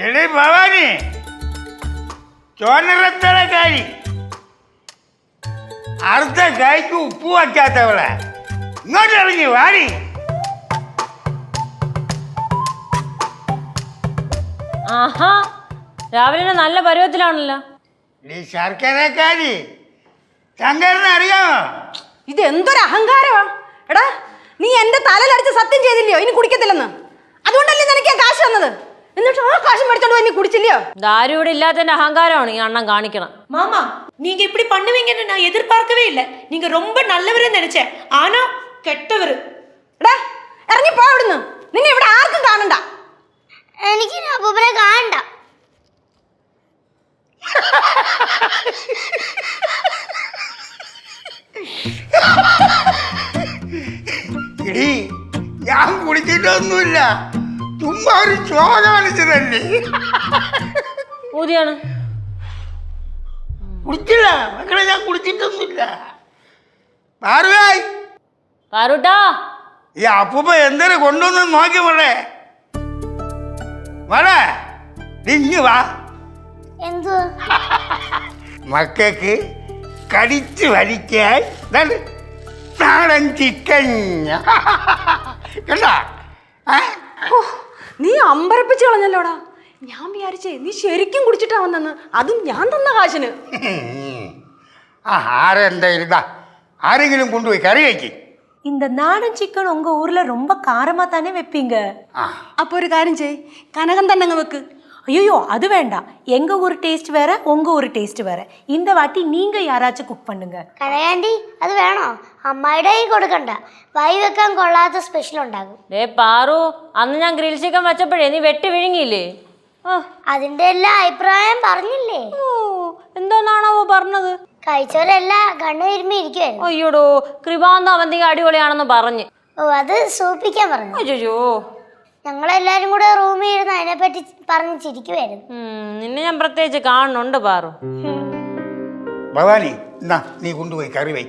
എടേ ഭവാനി, ചോനറത്തലക്കാരി, അടുത്ത കായ്ക്ക് ഉപ്പ് വയ്ക്കാത്തവളെ ഇങ്ങോട്ട് ഇറങ്ങി വാടി. ആഹാ, രാവിലെ നല്ല പരുവത്തിലാണല്ലോ. ഈ ശർക്കരക്കാരി ശങ്കരനെ അറിയാമോ? ഇത് എന്തൊരു അഹങ്കാരമാ എടാ. നീ എന്റെ തലയിലടിച്ച് സത്യം ചെയ്തില്ലയോ ഇനി കുടിക്കത്തില്ലെന്ന്? അതുകൊണ്ടല്ലേ നിനക്ക് ആ കാശ് തന്നത്. എന്നിട്ട് ആ കാശ് മേടിച്ചോണ്ട് പോയി നീ കുടിച്ചില്ലയോ? ദാരു ഇവിടെ ഇല്ലാത്തതിന്റെ അഹങ്കാരമാണ് ഈ അണ്ണൻ കാണിക്കണം. மாமா நீங்க இப்படி பண்ணுவீங்கன்னு நான் எதிர்பார்க்கவே இல்லை. நீங்க ரொம்ப நல்லவரே நினைச்சேன், ஆனா கெட்டவரு. എടാ ഇറങ്ങി പോ അവിടുന്ന്. നിന്നെ ഇവിടെ ആർക്കും കാണണ്ട. എനിക്ക് അപ്പൂപ്പനെ കാണണ്ട. ഇടി, ഞാൻ കുടിച്ചിട്ടൊന്നുമില്ല, ചുമ്മാ ഒരു ചോ കാണിച്ചതല്ലേ. ഊതിയാണ് കുടിച്ചില്ല മക്കളെ, ഞാൻ കുടിച്ചിട്ടൊന്നുമില്ല. പാറുവായി പാറുട്ടാ, ഈ അപ്പൂപ്പ എന്തൊരു കൊണ്ടുവന്ന് നോക്കി മോളെ. മോളെ ഇഞ്ഞു വാ. എന്തു മക്കൾക്ക് കടിച്ച് വലിക്കാൻ നാടൻ ചിക്കൻ കണ്ട. നീ അമ്പരപ്പിച്ച് കളഞ്ഞല്ലോടാ. ഞാൻ വിചാരിച്ചേ നീ ശരിക്കും കുടിച്ചിട്ടാ വന്നെന്ന്. അതും ഞാൻ തന്ന കാശിന്. ആരെന്താ ആരെങ്കിലും കൊണ്ടുപോയി കറി വയ്ക്ക്. இந்த நாடன் சிக்கன் உங்க ஊர்ல ரொம்ப காரமா தானே வைப்பீங்க? അപ്പൊ ഒരു കാര്യം ചെയ്, കനകം തന്നെ അങ്ങ് വെക്ക്. ஐயோ அது வேண்டாம். எங்க ஊர் டேஸ்ட் வேற, உங்க ஊர் டேஸ்ட் வேற. இந்த வாட்டி நீங்க யாராச்சும் குக் பண்ணுங்க. കനകാന്റി അത് വേണോ? അമ്മായിയുടെ കൈ കൊടുക്കണ്ട. വൈ വെക്കാൻ കൊള്ളാത്ത സ്പെഷ്യൽ ഉണ്ടാകും. പാറു, അന്ന് ഞാൻ ഗ്രിൽ ചിക്കൻ വെച്ചപ്പോഴേ നീ വെട്ടി വിഴുങ്ങിയില്ലേ? അതിന്റെ എല്ലാം അഭിപ്രായം പറഞ്ഞില്ലേ? എന്തോന്നാണാവോ പറഞ്ഞത്? കഴിച്ചവരെല്ലാം കണ്ണു തിരുമ്പി ഇരിക്കുവായിരുന്നു. അയ്യോടോ, കൃപാന്ത അവന്തിക അടിപൊളിയാണെന്ന് പറഞ്ഞ്. ഓ, അത് സൂപ്പിക്കാൻ പറഞ്ഞു. അയ്യോ, ഞങ്ങളെല്ലാരും കൂടെ റൂമിൽ ഇരുന്ന് അതിനെപ്പറ്റി പറഞ്ഞ് ചിരിക്കുവായിരുന്നു. നിന്നെ ഞാൻ പ്രത്യേകിച്ച് കാണുന്നുണ്ട് പാറു. ഭവാനി എന്നാ നീ കൊണ്ടുപോയി കറി വൈ.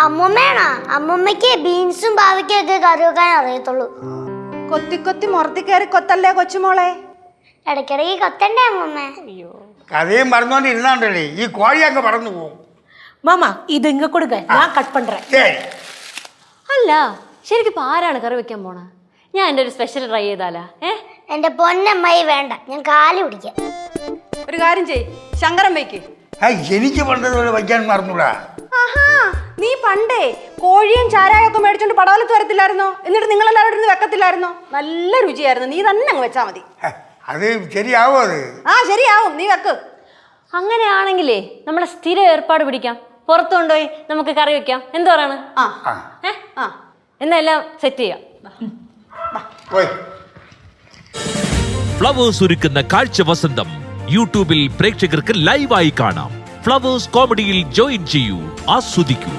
അമ്മൂമ്മയാണോ? അമ്മൂമ്മയ്ക്ക് ബീൻസും പാവയ്ക്കും ഒക്കെ കറി വെക്കാൻ അറിയത്തുള്ളൂ. കൊത്തി കൊത്തി മുറത്തി കയറി കൊത്തല്ലേ കൊച്ചുമോളെ. ഇടയ്ക്കിടയ്ക്ക് കൊത്തണ്ടേ അമ്മൂമ്മ? കഥയും പറഞ്ഞോണ്ടിരുന്നാണ്ടല്ലേ ഈ കോഴിയൊക്കെ പറന്നു പോകും. மாமா இது இங்க கொடுங்க, நான் கட் பண்றேன். ശരി. അല്ല, ശരിക്കും ആരാണ് കറി വെക്കാൻ പോണ? ഞാൻ എൻ്റെ ഒരു സ്പെഷ്യൽ ട്രൈ ചെയ്താലാ? എന്റെ പൊന്നമ്മായി വേണ്ട, ഞാൻ കാല് പിടിക്കാം. ഒരു കാര്യം ചെയ്, ശങ്കരൻ വയ്ക്ക്. എനിക്ക് പണ്ടതുപോലെ വയ്ക്കാൻ മറന്നൂടാ. ആഹാ, നീ പണ്ടേ കോഴിയും ചാരായൊക്കെ മേടിച്ചോണ്ട് പടവലത്ത് വരത്തില്ലായിരുന്നോ? എന്നിട്ട് നിങ്ങളെല്ലാവരും ഇരുന്ന് വെക്കത്തില്ലായിരുന്നോ? നല്ല രുചിയായിരുന്നു. നീ തന്നെ അങ്ങ് വെച്ചാ മതി. അത് ശരിയാവോ? അത് ശരിയാവും, നീ വെക്ക്. അങ്ങനെയാണെങ്കിലേ നമ്മളെ സ്ഥിര ഏർപ്പാട് പിടിക്കാം. പുറത്തു കൊണ്ടുപോയി നമുക്ക് കറി വെക്കാം. എന്ത് പറയാണ്? എന്നെല്ലാം സെറ്റ് ചെയ്യാം. ഫ്ലവേഴ്സ് ഒരുക്കുന്ന കാഴ്ച വസന്തം യൂട്യൂബിൽ പ്രേക്ഷകർക്ക് ലൈവായി കാണാം. ഫ്ലവേഴ്സ് കോമഡിയിൽ ജോയിൻ ചെയ്യൂ, ആസ്വദിക്കൂ.